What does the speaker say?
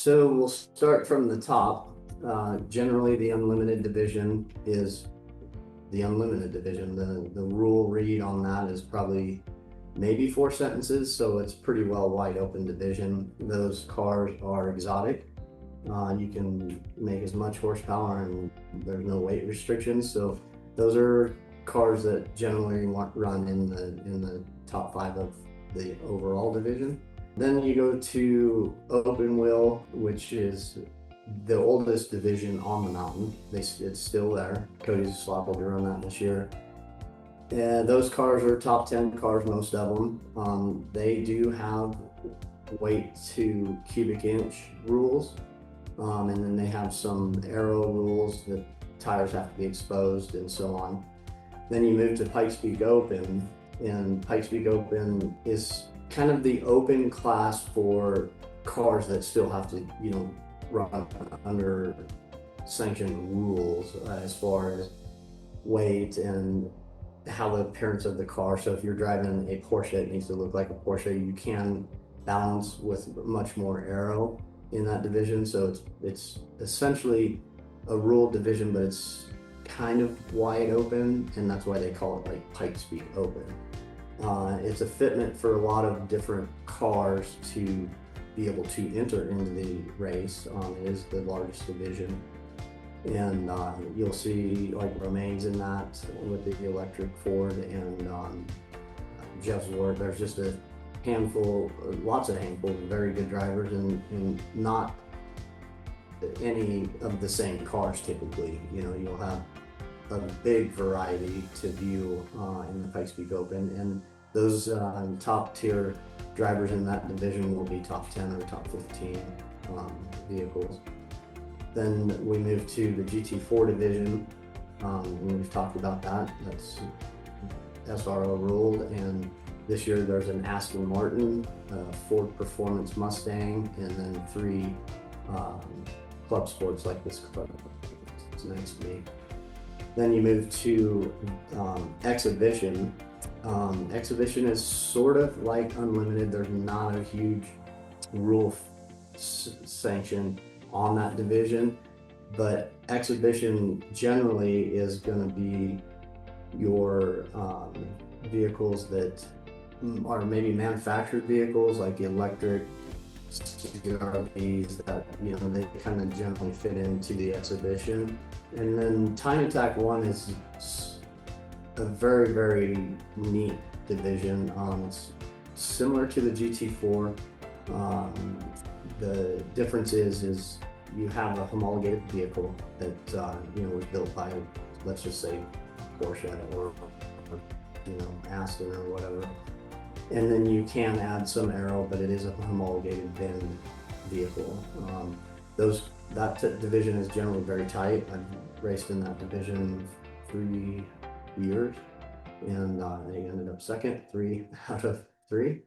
So we'll start from the top. Generally, the unlimited division is the unlimited division. The rule read on that is probably maybe 4 sentences, so it's pretty well wide open division. Those cars are exotic. You can make as much horsepower and there's no weight restrictions. So those are cars that generally run in the top 5 of the overall division. Then you go to open wheel, which is the oldest division on the mountain. It's still there. Cody's Slop will be running that this year. And those cars are top 10 cars, most of them. They do have weight to cubic inch rules. And then they have some aero rules that tires have to be exposed and so on. Then you move to Pikes Peak Open, and Pikes Peak Open is kind of the open class for cars that still have to, run under sanctioned rules as far as weight and how the appearance of the car. So if you're driving a Porsche, it needs to look like a Porsche. You can balance with much more aero in that division. So it's essentially a ruled division, but it's kind of wide open, and that's why they call it like Pikes Peak Open. It's a fitment for a lot of different cars to be able to enter into the race. It is the largest division, and you'll see like Romain's in that with the electric Ford, and Jeff's Ward. There's just a handful, lots of handfuls of very good drivers, and not any of the same cars typically. You'll have a big variety to view in the Pikes Peak Open, and those top tier drivers in that division will be top 10 or top 15 vehicles. Then we move to the GT4 division, and we've talked about that. That's SRO ruled, and this year there's an Aston Martin, Ford Performance Mustang, and then 3 club sports like this club. It's next to me. Then you move to exhibition. Exhibition is sort of like unlimited. There's not a huge rule sanction on that division, but exhibition generally is going to be your vehicles that are maybe manufactured vehicles, like the electric CRVs that they kind of generally fit into the exhibition. And then Time Attack 1 is a very, very neat division. It's similar to the GT4. The difference is you have a homologated vehicle that was built by, let's just say, Porsche or Aston or whatever. And then you can add some aero, but it is a homologated VIN vehicle. That division is generally very tight. I've raced in that division 3 years, and they ended up second 3 out of 3.